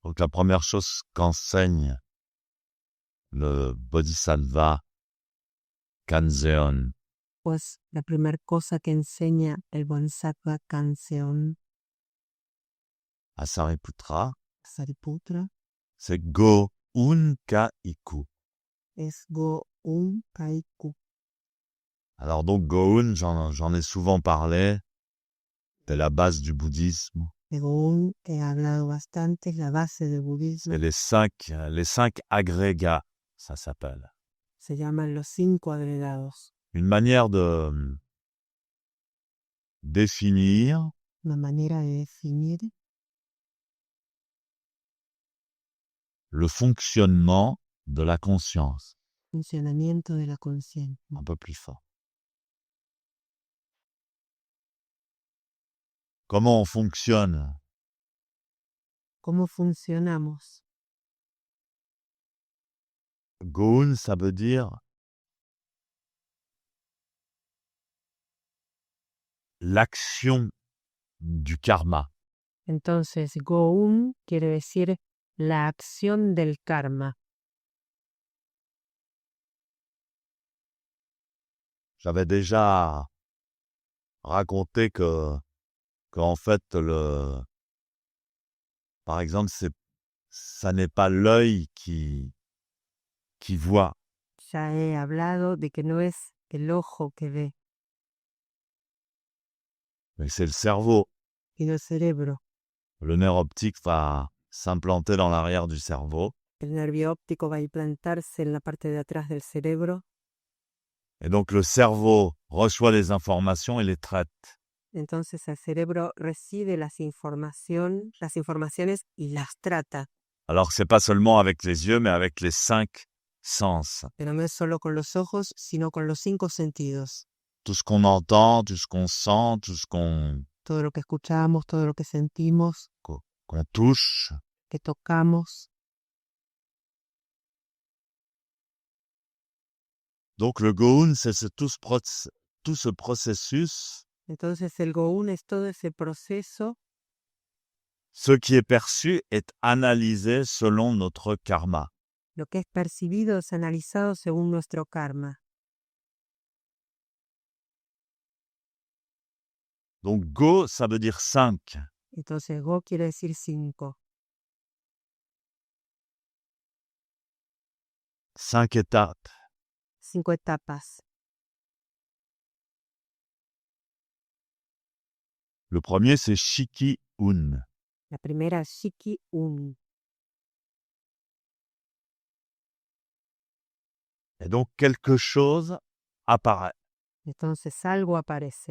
Donc la première chose qu'enseigne le Bodhisattva Kanzeon Pues la primera cosa que enseña el Bodhisattva Kanzeon à Sariputra, Sariputra c'est Go-un Ka-iku. es Go-un Kaiku. Alors donc Go-un, j'en ai souvent parlé, c'est la base du bouddhisme. De Go-un he hablado bastante, es la base del budismo. C'est les cinq agrégats, ça s'appelle. Se llaman los 5 agregados. Une manière de définir Una manera de definir le fonctionnement de la conscience. el funcionamiento de la conciencia. Un peu plus fort. Comment on fonctionne? ¿Cómo funcionamos? Go-un, ça veut dire l'action du karma. Entonces, Go-un quiere decir la acción del karma. J'avais déjà raconté qu'en fait, par exemple, ça n'est pas l'œil qui voit, Ya he hablado de que no es el ojo que ve, mais c'est le cerveau. sino el cerebro. Le nerf optique va s'implanter dans l'arrière du cerveau. El nervio óptico va a implantarse en la parte de atrás del cerebro. Et donc le cerveau reçoit les informations et les traite. Entonces el cerebro recibe las informaciones y las trata. Alors c'est pas seulement avec les yeux, mais avec les 5 sens. Pero no es solo con los ojos, sino con los 5 sentidos. Tout ce qu'on entend, tout ce qu'on sent, tout ce qu'on Todo lo que escuchamos, todo lo que sentimos, qu'on touche. que tocamos. Donc le Go-un, c'est tout ce processus. Entonces el Go-un es todo ese proceso. Ce qui est perçu est analysé selon notre karma. Lo que es percibido es analizado según nuestro karma. Donc Go, ça veut dire 5. Entonces Go quiere decir 5. 5 étapes. 5 etapas. Le premier, c'est Shiki-un. La primera es Shiki-un. Et donc quelque chose apparaît. Entonces algo aparece.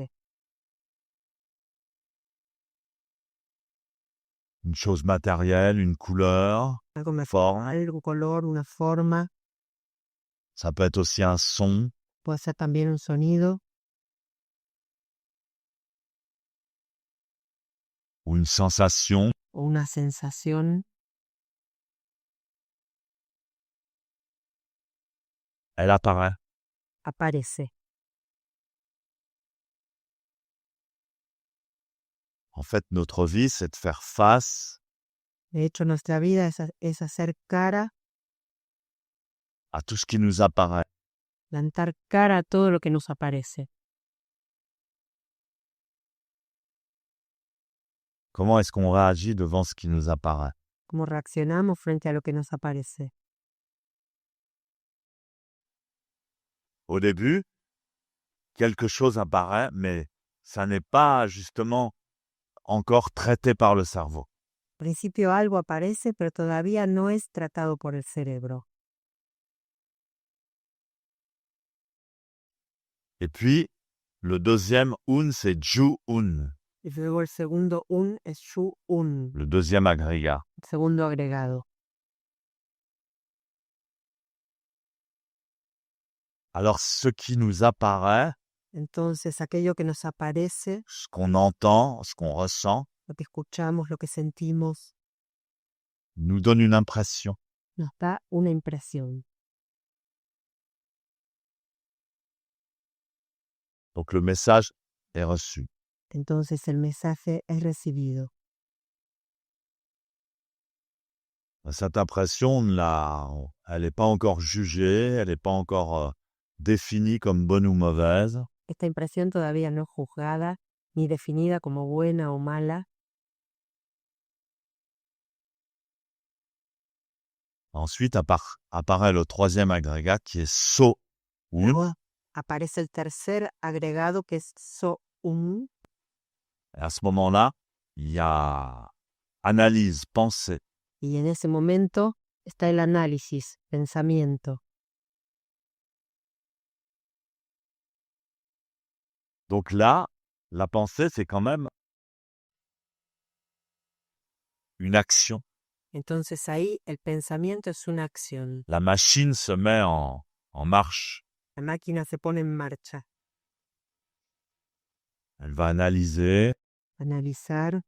Une chose matérielle, une couleur, Algo une forme. algo, color, una forma. Ça peut être aussi un son. Puede ser también un sonido Ou une sensation. o una sensación. Elle apparaît. Aparece. En fait, notre vie, c'est de faire face De hecho, nuestra vida es hacer cara, à tout ce qui nous apparaît. plantar cara a todo lo que nos aparece. Comment est-ce qu'on réagit devant ce qui nous apparaît? Cómo reaccionamos frente a lo que nos aparece. Au début, quelque chose apparaît, mais ça n'est pas justement encore traité par le cerveau. Al principio algo aparece, pero todavía no es tratado por el cerebro. Et puis, le deuxième un, c'est Ju-un, Y luego el segundo un es Shu-un, le deuxième agrégat. el segundo agregado. Alors, ce qui nous apparaît, Entonces, aquello que nos aparece, ce qu'on entend, ce qu'on ressent, lo que escuchamos, lo que sentimos, nous donne une impression. nos da una impresión. Donc, le message est reçu. Entonces el mensaje es recibido. Cette impression, elle n'est pas encore jugée, elle n'est pas encore définie comme bonne ou mauvaise. Esta impresión todavía no es juzgada ni definida como buena o mala. Ensuite apparaît le troisième agrégat qui est so. Luego aparece el tercer agregado que es so-un. Et à ce moment-là, il y a analyse, pensée. Y en ese momento está el análisis, pensamiento. Donc là, la pensée, c'est quand même une action. Entonces ahí el pensamiento es una acción. La machine se met en marche. La máquina se pone en marcha. Elle va analyser, Analizar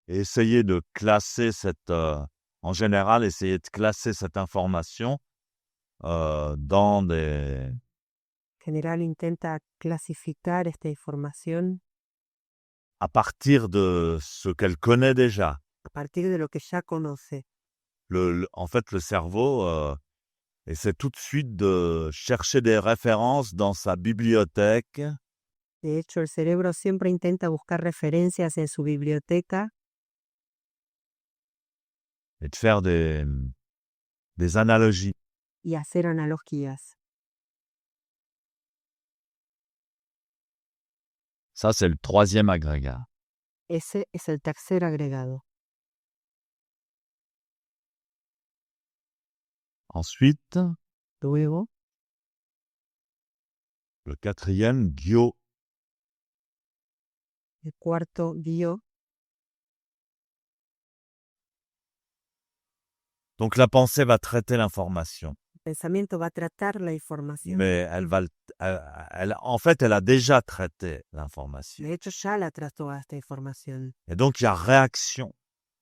et essayer de classer en général, essayer de classer cette information dans des, en general intenta clasificar esta información à partir de ce qu'elle connaît déjà. a partir de lo que ya conoce. En fait, le cerveau essaie tout de suite de chercher des références dans sa bibliothèque. De hecho, el cerebro siempre intenta buscar referencias en su biblioteca Et de faire des analogies. y hacer analogías. Ça, c'est le troisième agrégat. Ese es el tercer agregado. Ensuite, Luego, le quatrième, gyo. el cuarto, gyo. Donc la pensée va traiter l'information. El pensamiento va a tratar la información. Mais en fait, elle a déjà traité l'information. De hecho, ya la trató a esta información. Et donc, il y a réaction.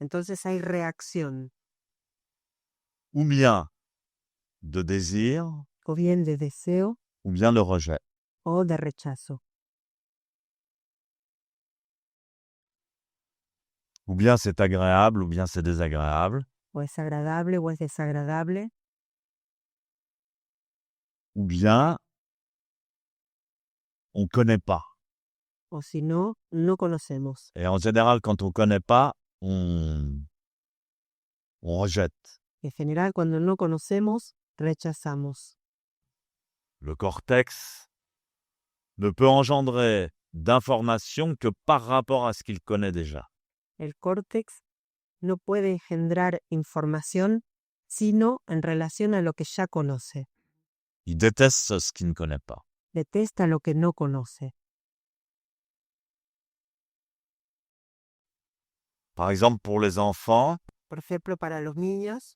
Entonces hay reacción, Ou bien de désir, o bien de deseo ou bien de rejet. o de rechazo. Ou bien c'est agréable, ou bien c'est désagréable. O es agradable o es desagradable. Ou bien on ne connaît pas. O si no, no conocemos. Et en général, quand on ne connaît pas, on rejette. En general, cuando no conocemos, rechazamos. Le cortex ne peut engendrer d'informations que par rapport à ce qu'il connaît déjà. El córtex no puede engendrar información sino en relación a lo que ya conoce. Il déteste ce qu'il ne connaît pas. Detesta lo que no conoce. Par exemple, pour les enfants, Por ejemplo, para los niños,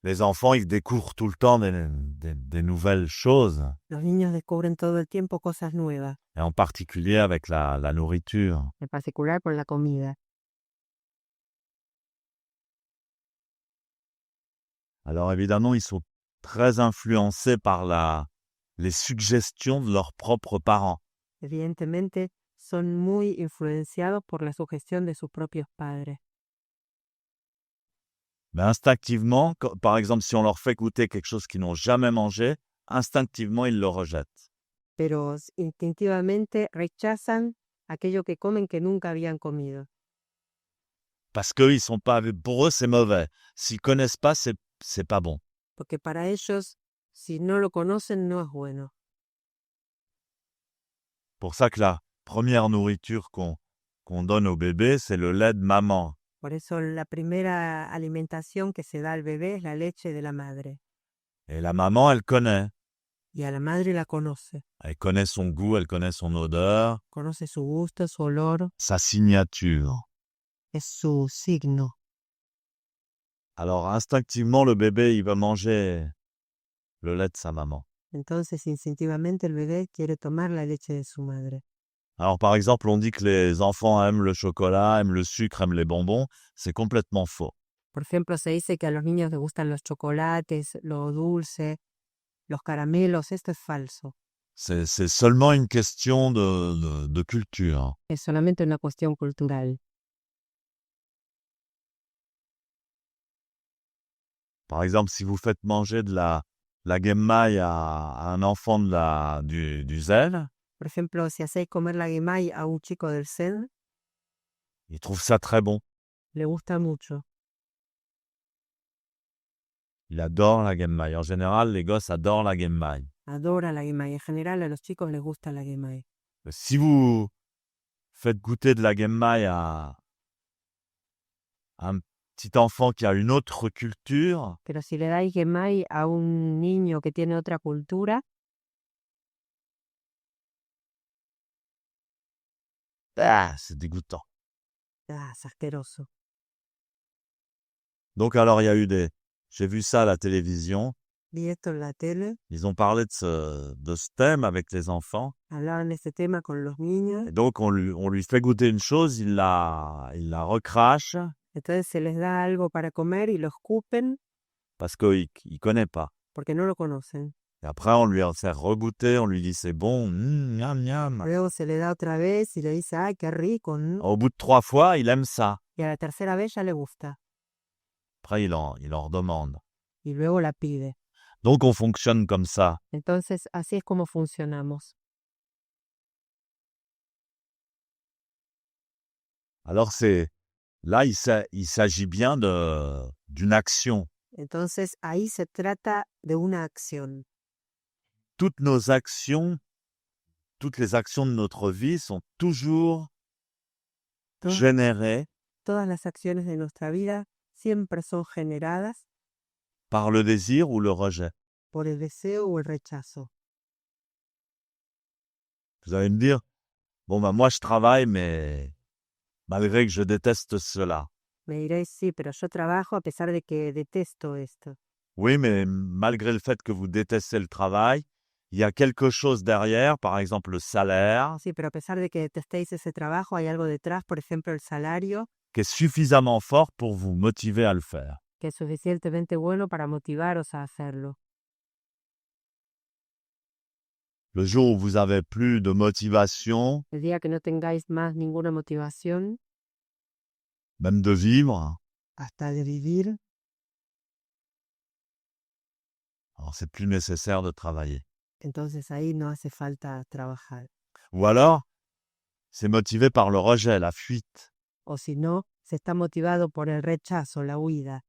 ils découvrent tout le temps des nouvelles choses, los niños descubren todo el tiempo cosas nuevas, et en particulier avec la nourriture. en particular con la comida. Alors évidemment, ils sont très influencés par les suggestions de leurs propres parents. Evidentemente, son muy influenciados por la sugestión de sus propios padres. Mais instinctivement, par exemple, si on leur fait goûter quelque chose qu'ils n'ont jamais mangé, instinctivement, ils le rejettent. Pero instintivamente rechazan aquello que comen que nunca habían comido. Parce qu'ils sont pas, pour eux, c'est mauvais. S'ils connaissent pas, c'est pas bon. Porque para ellos, si no lo conocen, no es bueno. Pour ça que la première nourriture qu'on donne au bébé, c'est le lait de maman. Por eso la primera alimentación que se da al bebé es la leche de la madre. Et la maman, elle connaît. Y a la madre la conoce. Elle connaît son goût, elle connaît son odeur, Conoce su gusto, su olor, sa signature. es su signo. Alors instinctivement, le bébé, il va manger le lait de sa maman. Entonces, instintivamente el bebé quiere tomar la leche de su madre. Alors par exemple, on dit que les enfants aiment le chocolat, aiment le sucre, aiment les bonbons. C'est complètement faux. Por ejemplo, se dice que a los niños les gustan los chocolates, lo dulce, los caramelos. Esto es falso. C'est seulement une question de culture. Es solamente una cuestión cultural. Par exemple, si vous faites manger de la genmai à un enfant du zen, Por ejemplo, si hacéis comer la gemay a un chico del Zen, il trouve ça très bon. le gusta mucho. Il adore la genmai. En général, les gosses adorent la genmai. Adora la gemay. En general a los chicos les gusta la gemay. Si vous faites goûter de la genmai à un petit enfant qui a une autre culture, Pero si le dais gemay a un niño que tiene otra cultura, c'est dégoûtant. es asqueroso. Donc alors, il y a eu j'ai vu ça à la télévision. Vi esto en la tele, Ils ont parlé de ce thème avec les enfants. hablaban de este tema con los niños, Et donc, on lui fait goûter une chose, il la recrache entonces se les da algo para comer y lo escupen parce qu'il ne connaît pas. porque no lo conocen. Et après, on lui en fait regoûter, on lui dit c'est bon, miam, miam. Luego se le da otra vez y le dice, ay, qué rico, ¿no? Au bout de 3 fois, il aime ça. Y a la tercera vez ya le gusta Après, il en redemande. y luego la pide. Donc, on fonctionne comme ça. Entonces, así es como funcionamos. Alors, là, il s'agit bien d'une action. Entonces, ahí se trata de una acción. Toutes nos actions, toutes les actions de notre vie sont toujours To- générées Todas las acciones de nuestra vida siempre son generadas par le désir ou le rejet. por el deseo o el rechazo. Vous allez me dire, bon, moi, je travaille, mais malgré que je déteste cela. Me diréis, sí, pero yo trabajo a pesar de que detesto esto. Oui, mais malgré le fait que vous détestez le travail, il y a quelque chose derrière, par exemple le salaire, Sí, pero a pesar de que detestéis ese trabajo, hay algo detrás, por ejemplo, el salario, qui est suffisamment fort pour vous motiver à le faire. que es suficientemente bueno para motivaros a hacerlo. Le jour où vous avez plus de motivation, El día que no tengáis más ninguna motivación, même de vivre, hasta de vivir, alors c'est plus nécessaire de travailler. entonces ahí no hace falta trabajar. Ou alors, c'est motivé par le rejet, la fuite. O si no, se está motivado por el rechazo, la huida.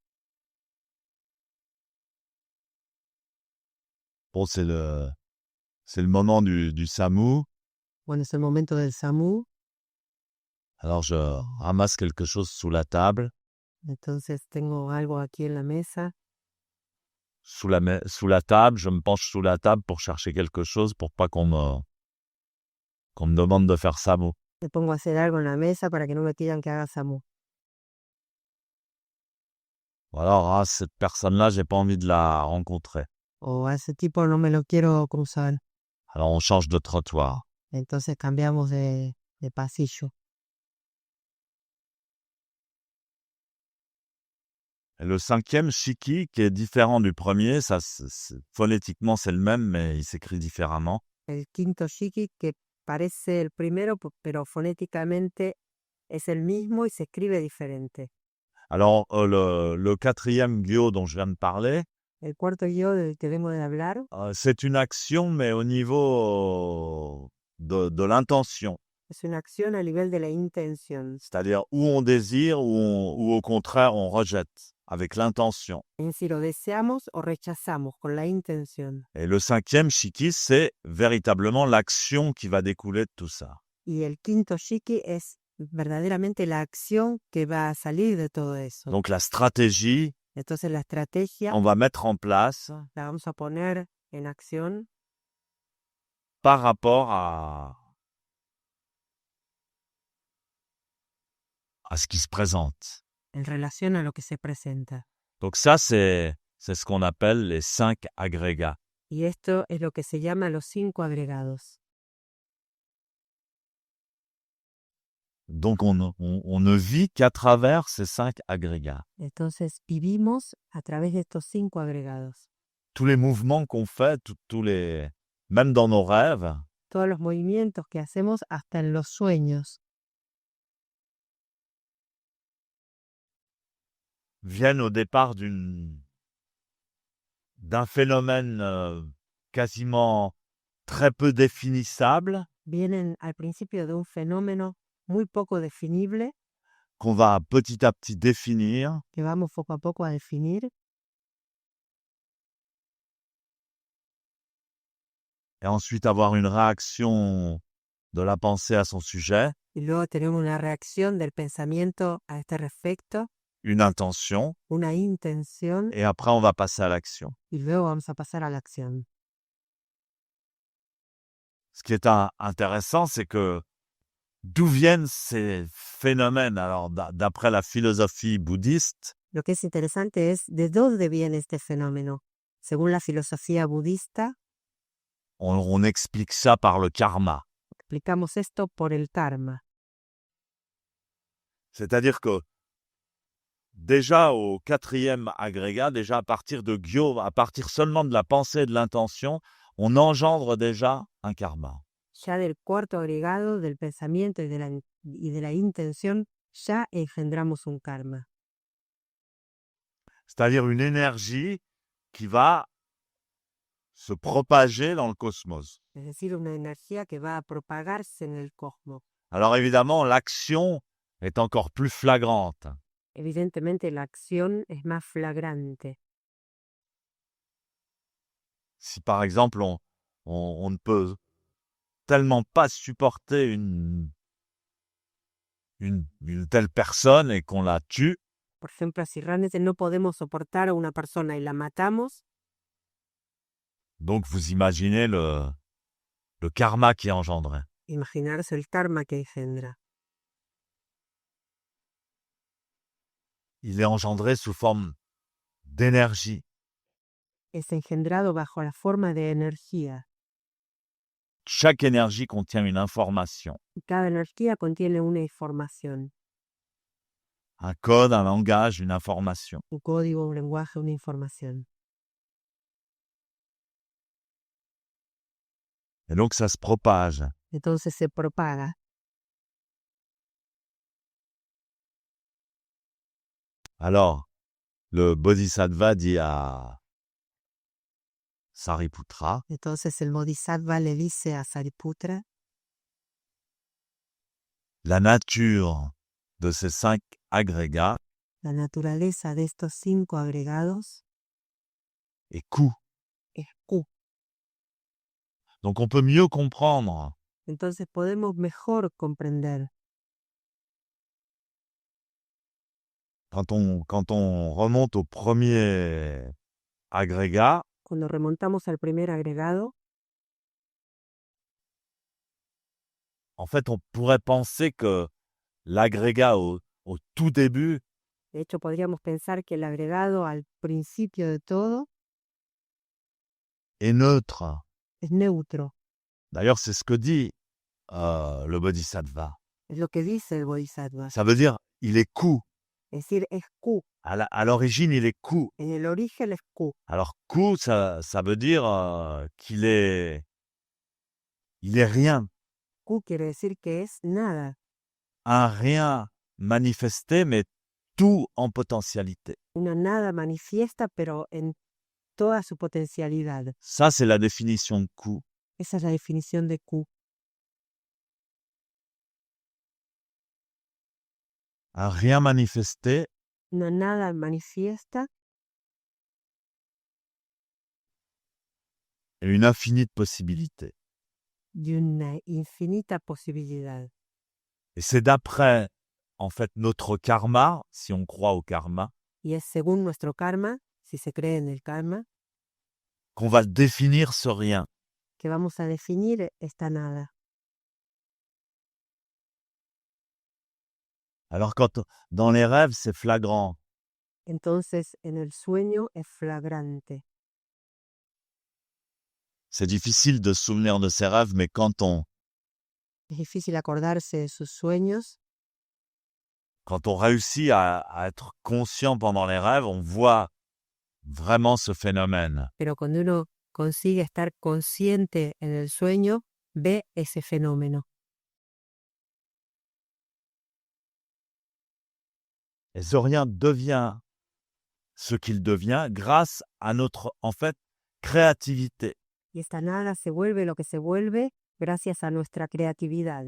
Bon, c'est le moment du SAMU. Bueno, es el momento del SAMU, Alors, je ramasse quelque chose sous la table. entonces tengo algo aquí en la mesa. Sous la table, je me penche sous la table pour chercher quelque chose pour pas qu'on me demande de faire SAMU. Me pongo a hacer algo en la mesa para que no me pidan que haga SAMU. Ou alors, cette personne-là, j'ai pas envie de la rencontrer. O a ese tipo no me lo quiero cruzar. Alors, on change de trottoir. Entonces cambiamos de pasillo. Et le 5e, shiki, qui est différent du premier, ça, phonétiquement, c'est le même, mais il s'écrit différemment. El quinto shiki, que parece el primero, pero fonéticamente es el mismo y se escribe diferente. Alors, le 4e gyo dont je viens de parler, El cuarto yo del que vengo de hablar c'est une action, mais au niveau de l'intention. es una acción a nivel de la intención. C'est-à-dire où on désire ou au contraire on rejette avec l'intention. Es si lo deseamos o rechazamos con la intención. Et le 5e shiki, c'est véritablement l'action qui va découler de tout ça. Y el quinto shiki es verdaderamente la acción que va a salir de todo eso. Donc la stratégie, Entonces la estrategia on va mettre en place la vamos a poner en acción par rapport à ce qui se présente. en relación a lo que se presenta. Donc ça, c'est ce qu'on appelle les 5 agrégats. Y esto es lo que se llama los 5 agregados. Donc on ne vit qu'à travers ces 5 agrégats. Entonces vivimos a través de estos 5 agregados. Tous les mouvements qu'on fait, tous les même dans nos rêves, todos los movimientos que hacemos hasta en los sueños viennent au départ d'un phénomène quasiment très peu définissable, vienen al principio de un fenómeno muy poco definible qu'on va petit à petit définir, que vamos poco a poco a definir et ensuite avoir une réaction de la pensée à son sujet, y luego tenemos una reacción del pensamiento a este respecto, une intention, una intención et après on va passer à l'action. y luego vamos a pasar a la acción. Ce qui est intéressant, c'est que d'où viennent ces phénomènes? Alors, d'après la philosophie bouddhiste, Lo que es interesante es de dónde viene este fenómeno. Según la filosofía budista, on explique ça par le karma. explicamos esto por el karma. C'est-à-dire que déjà au 4e agrégat, déjà à partir de Gyo, à partir seulement de la pensée et de l'intention, on engendre déjà un karma. Ya del cuarto agregado del pensamiento y de la intención, ya engendramos un karma. C'est-à-dire une énergie qui va se propager dans le cosmos. Es decir, una energía que va a propagarse en el cosmos. Alors évidemment, l'action est encore plus flagrante. Evidentemente la acción es más flagrante. Si par exemple on ne peut tellement pas supporter une telle personne et qu'on la tue, Por ejemplo, si realmente no podemos soportar a una persona y la matamos, donc vous imaginez le karma qui est engendré. imaginarse el karma que engendra. Il est engendré sous forme d'énergie. Es engendrado bajo la forma de energía. Chaque énergie contient une information, Y cada energía contiene una información, un code, un langage, une information. un código, un lenguaje, una información. Et donc ça se propage. Entonces se propaga. Alors, le Bodhisattva dit à Sariputra, Entonces el Bodhisattva le dice a Sariputra, la nature de ces 5 agrégats la naturaleza de estos 5 agregados est Ku. es Ku. Donc on peut mieux comprendre Entonces podemos mejor comprender quand on remonte au premier agrégat, cuando remontamos al primer agregado. en fait on pourrait penser que l'agrégat au tout début De hecho, podríamos pensar que el agregado al principio de todo est neutre. es neutro. D'ailleurs, c'est ce que dit le Bodhisattva. Es lo que dice el Bodhisattva. Ça veut dire il est Ku. Es decir, es Ku. À l'origine, il est Ku. En el origen es Ku. Alors Ku, ça veut dire qu'il est rien. Ku quiere decir que es nada. Un rien manifesté, mais tout en potentialité. Una nada manifiesta, pero en toda su potencialidad. Ça, c'est la définition de Ku. Esa es la definición de Ku. Un rien manifesté, Una nada manifiesta et une infinie de possibilités. y una infinita posibilidad. Et c'est d'après, en fait, notre karma, si on croit au karma, Y es según nuestro karma, si se cree en el karma, qu'on va définir ce rien. que vamos a definir esta nada. Alors quand dans les rêves, c'est flagrant. Entonces, en el sueño es flagrante. C'est difficile de se souvenir de ses rêves, mais quand on Es difícil acordarse de sus sueños, réussit à être conscient pendant les rêves, on voit vraiment ce phénomène. pero cuando uno consigue estar consciente en el sueño, ve ese fenómeno. Et Zoryan devient ce qu'il devient grâce à notre, en fait, créativité. Y esta nada se vuelve lo que se vuelve gracias a nuestra creatividad.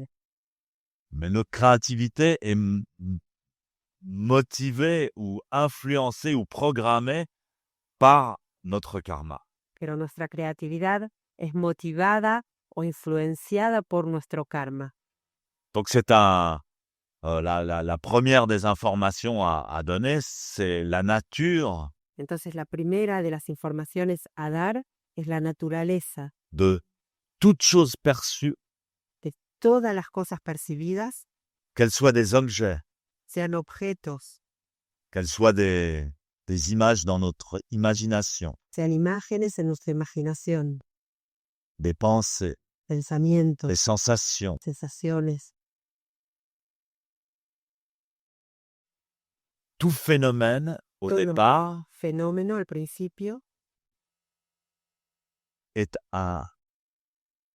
Mais notre créativité est motivée ou influencée ou programmée par notre karma. Pero nuestra creatividad es motivada o influenciada por nuestro karma. Donc c'est la première des informations à donner, c'est la nature Entonces la primera de las informaciones a dar es la naturaleza de toute chose perçue, de todas las cosas percibidas, qu'elles soient des objets, sean objetos, qu'elles soient des images dans notre imagination, sean imágenes en nuestra imaginación, des pensées, pensamientos, des sensations. sensaciones. Tout phénomène, au Todo départ, fenómeno al principio est un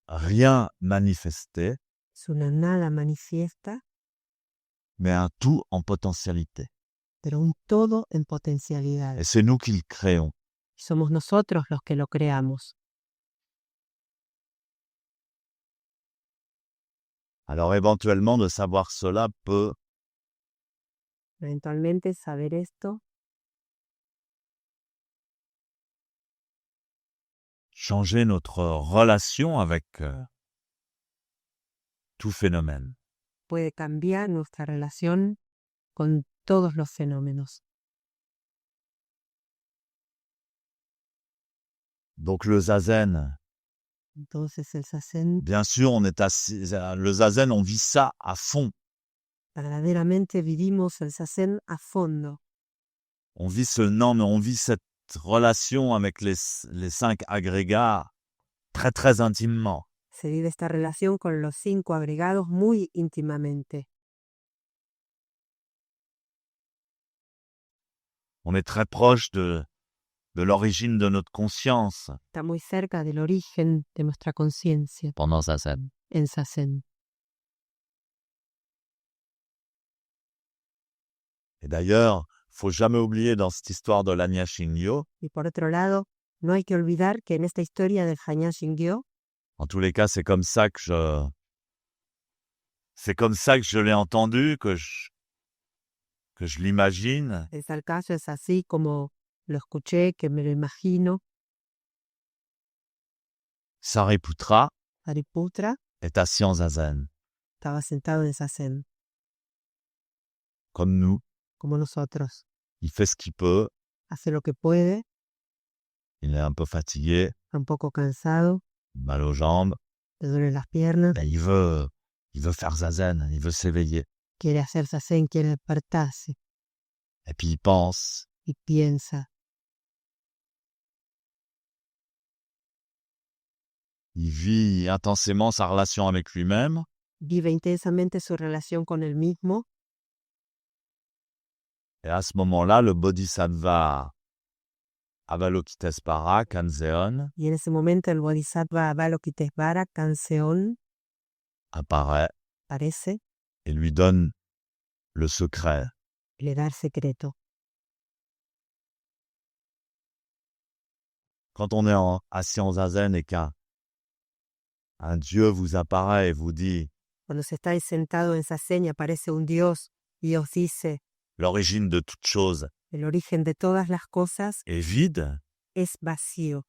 rien manifesté, es una nada manifiesta, mais un tout en potentialité. pero un todo en potencialidad. Et c'est nous qui le créons. Y somos nosotros los que lo creamos. Alors éventuellement, de savoir cela peut Eventualmente saber esto changer notre relation avec tout phénomène. puede cambiar nuestra relación con todos los fenómenos. Donc le zazen, Entonces el zazen, bien sûr, on est assis, le zazen, on vit ça à fond. verdaderamente vivimos el zazen a fondo. On vit on vit cette relation avec les 5 agrégats très très intimement. Se vive esta relación con los 5 agregados muy íntimamente. On est très proche de l'origine de notre conscience Está muy cerca del origen de nuestra conciencia pendant zazen. en zazen. Et d'ailleurs, faut jamais oublier dans cette histoire de l'Anya Shingyo, Y por otro lado, no hay que olvidar que en esta historia del Hanyan Shingyo, en tous les cas, c'est comme ça que je l'ai entendu, que je l'imagine. en tal caso es así como lo escuché, que me lo imagino. Sariputra Hariputra est assis en zazen, estaba sentado en zazen, comme nous. como nosotros. Il fait ce qu'il peut. Hace lo que puede, Il est un peu fatigué, un poco cansado, mal aux jambes. le duelen las piernas, Mais il veut faire zazen, il veut s'éveiller. quiere hacer zazen, quiere despertarse Et puis il pense. y piensa. Il vit intensément sa relation avec lui-même. Vive intensamente su relación con él mismo Et à ce moment-là, le bodhisattva Avalokitesvara, Kanzeon, y en ese momento el Bodhisattva Avalokitesvara, Kanzeon, apparaît aparece et lui donne le secret. y le da el secreto. Quand on est assis en zazen et qu'un Dieu vous apparaît et vous dit Cuando se está sentado en zazen y aparece un Dios y os dice, l'origine de toute chose el origen de todas las cosas est vide, es vacío.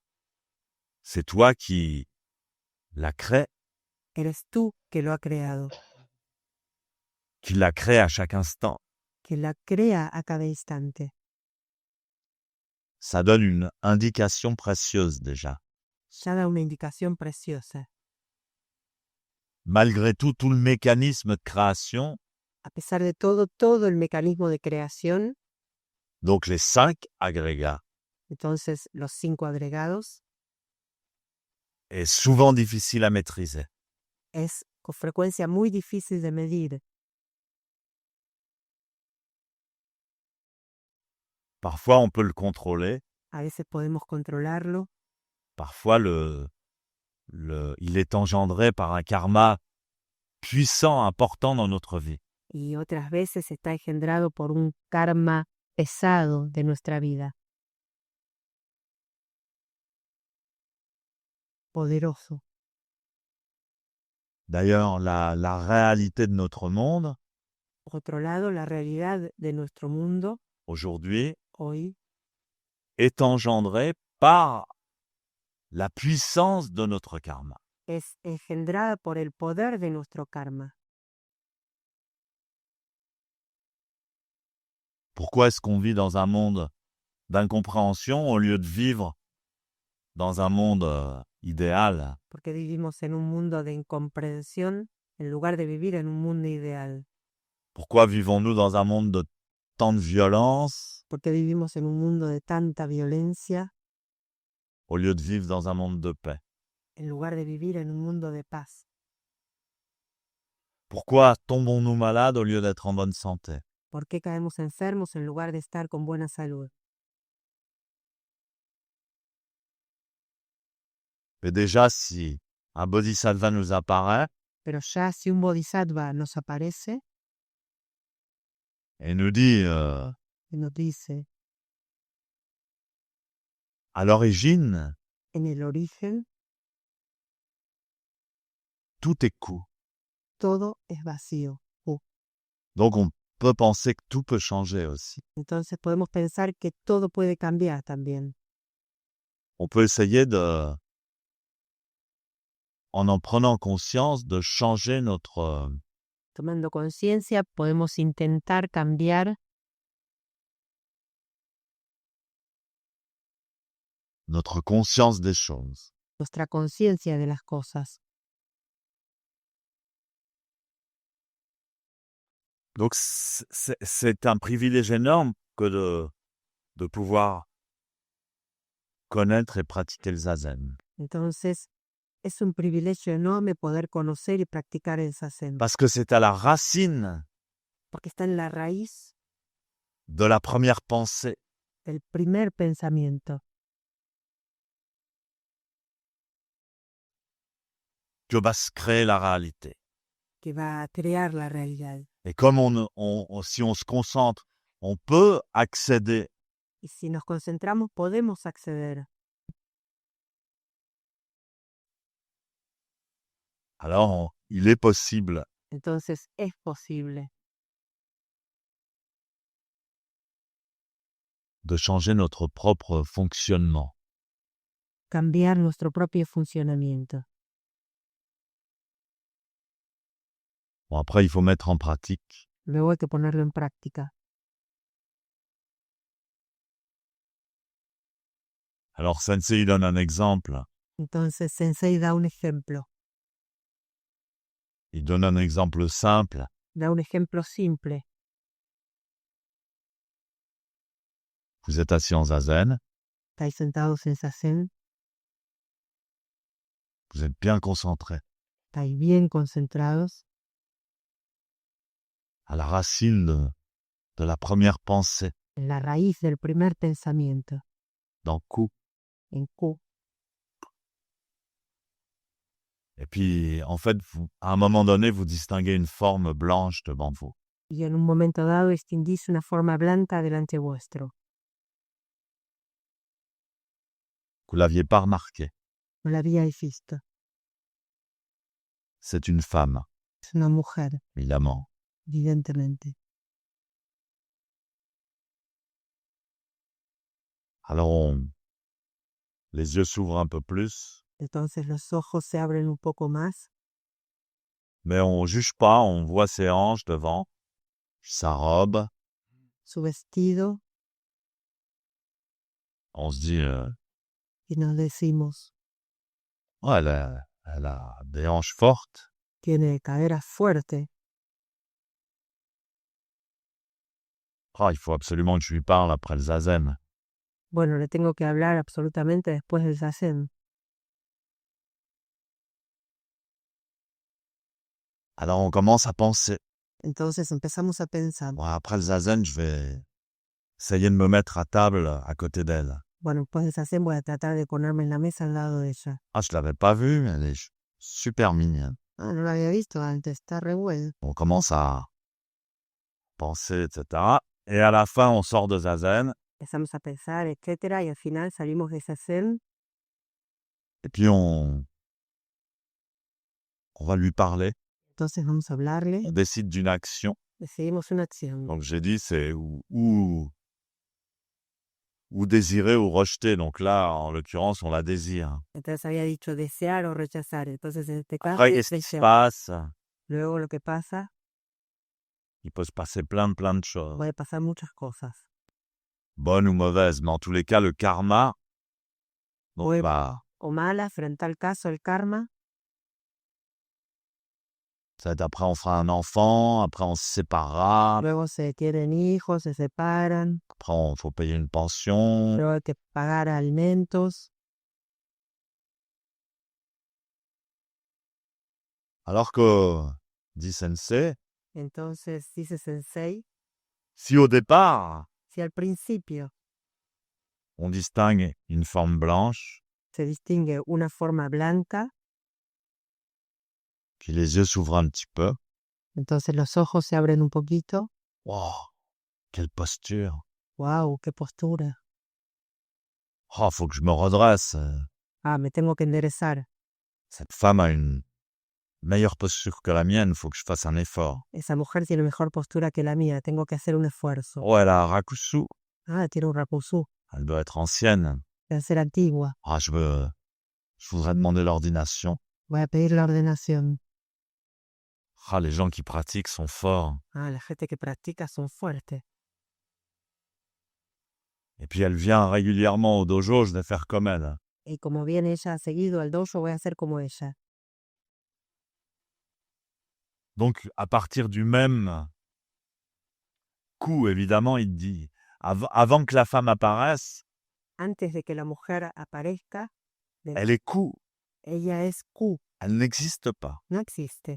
c'est toi qui la crée, Eres tú que lo ha creado, qui la crée à chaque instant. que la crea a cada instante. Ça donne une indication précieuse déjà. Ya da una indicación preciosa. Malgré tout le mécanisme de création, A pesar de todo el mecanismo de creación, donc les 5 agrégats, entonces los 5 agregados, est souvent difficile à maîtriser. es con frecuencia muy difícil de medir. Parfois, on peut le contrôler, A veces podemos controlarlo, Parfois, il est engendré par un karma puissant, important dans notre vie. Y otras veces está engendrado por un karma pesado de nuestra vida. Poderoso. D'ailleurs, la réalité de notre monde, Por otro lado, la realidad de nuestro mundo aujourd'hui, hoy est engendrée par la puissance de notre karma. es engendrada por el poder de nuestro karma. Pourquoi est-ce qu'on vit dans un monde d'incompréhension au lieu de vivre dans un monde idéal? Porque vivimos en un mundo de incomprensión en lugar de vivir en un mundo ideal. Pourquoi vivons-nous dans un monde de tant de violence Porque vivimos en un mundo de tanta violencia au lieu de vivre dans un monde de paix? en lugar de vivir en un mundo de paz. Pourquoi tombons-nous malades au lieu d'être en bonne santé? ¿Por qué caemos enfermos en lugar de estar con buena salud? Et déjà, si un bodhisattva nous apparaît Pero ya si un bodhisattva nos aparece et nous dit y nos dice, à l'origine, en el origen tout est coup. todo es vacío. Donc on peut penser que tout peut changer aussi. Entonces podemos pensar que todo puede cambiar también. On peut essayer en prenant conscience, de changer Tomando conciencia, podemos intentar cambiar notre conscience des choses. nuestra conciencia de las cosas. Donc c'est un privilège énorme que de pouvoir connaître et pratiquer le zazen. Entonces, es un privilegio enorme poder conocer y practicar el zazen, Parce que c'est à la racine porque está en la raíz de la première pensée del primer pensamiento que va se créer la réalité. que va a crear la realidad. Et comme si on se concentre, on peut accéder Y si nos concentramos, podemos acceder. alors il est possible Entonces, es posible de changer notre propre fonctionnement. cambiar nuestro propio funcionamiento. Bon, après, il faut mettre en pratique. Luego hay que ponerlo en práctica. Alors, Sensei, il donne un exemple. Entonces, Sensei da un ejemplo. Il donne un exemple simple. Da un ejemplo simple. Vous êtes assis en zazen, Estáis sentados en zazen, vous êtes bien concentré. estáis bien concentrados À la racine de la première pensée, en la raíz del primer pensamiento, dans Ku. en Q. Et puis, en fait, à un moment donné, vous distinguez une forme blanche devant vous. Y en un momento dado distinguís una forma blanca delante vuestro. Vous ne l'aviez pas remarqué. No la habíais visto. C'est une femme, Es una mujer, évidemment. evidentemente. Alors, les yeux s'ouvrent un peu plus, Entonces los ojos se abren un poco más, mais on ne juge pas, on voit ses hanches devant, sa robe, su vestido, on se dit, y nos decimos, ouais, elle a des hanches fortes. tiene cadera fuerte. Ah, il faut absolument que je lui parle après le zazen. Bueno, le tengo que hablar absolutamente después del zazen. Alors on commence à penser. Entonces empezamos a pensar, Bon, après le zazen, je vais essayer de me mettre à table à côté d'elle. Bueno, pues esa cena voy a tratar de ponerme en la mesa al lado de ella. Ah, je l'avais pas vue, mais elle est super mignonne. Ah, no la había visto antes, está re bueno. On commence à penser, etc. Et à la fin, on sort de Zazen. Empezamos a pensar, etcétera, y al final salimos de esa cena Et puis on va lui parler. entonces vamos a hablarle, On décide d'une action. decidimos una acción. Donc j'ai dit c'est ou désirer ou rejeter. Donc là, en l'occurrence, on la désire. Entonces había dicho desear o rechazar, entonces en este caso Après, es qu'est-ce qui se desear. passe? Luego lo que pasa, Il peut se passer plein de choses. puede pasar muchas cosas. Bonnes ou mauvaises, mais en tous les cas, le karma, donc, Ouais. bah, O mala, frente al caso, el karma, ça va être après on fera un enfant, après on se séparera, luego se tienen hijos, se separan, après il faut payer une pension. luego hay que pagar alimentos. Alors que, dit Sensei, Entonces, dice Sensei, si au départ, si al principio on distingue une forme blanche, se distingue una forma blanca, puis les yeux s'ouvrent un petit peu, entonces los ojos se abren un poquito. wow, quelle posture. ¡Wow! ¡Qué postura! Oh, faut que je me redresse. Ah, me tengo que enderezar. Cette femme a une meilleure posture que la mienne, faut que je fasse un effort. Esa mujer tiene mejor postura que la mía, tengo que hacer un esfuerzo. Oh, elle a un rakusu. Ah, tiene un rapousou, Elle doit être ancienne. debe ser antigua. Ah, je voudrais demander l'ordination. Voy a pedir la ordenación. Ah, les gens qui pratiquent sont forts. Ah, la gente que practica son fuertes. Et puis elle vient régulièrement au dojo, je vais faire comme elle. Y como viene ella seguido al dojo, voy a hacer como ella. Donc, à partir du même coup, évidemment, il dit, avant que la femme apparaisse, Antes de que la mujer aparezca, elle est Ku. ella es Q, Elle n'existe pas. no existe.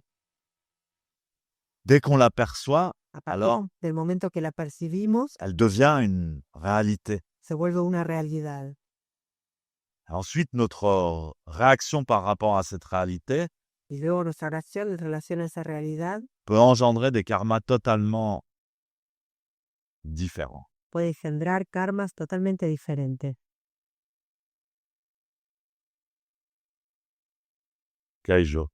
Dès qu'on l'aperçoit, A partir alors, del momento que la percibimos, elle devient une réalité. se vuelve una realidad. Ensuite, notre réaction par rapport à cette réalité Y luego nuestra reacción en relación a esa realidad peut engendrer des karmas totalement différents. puede engendrar karmas totalmente diferentes. Kaijo.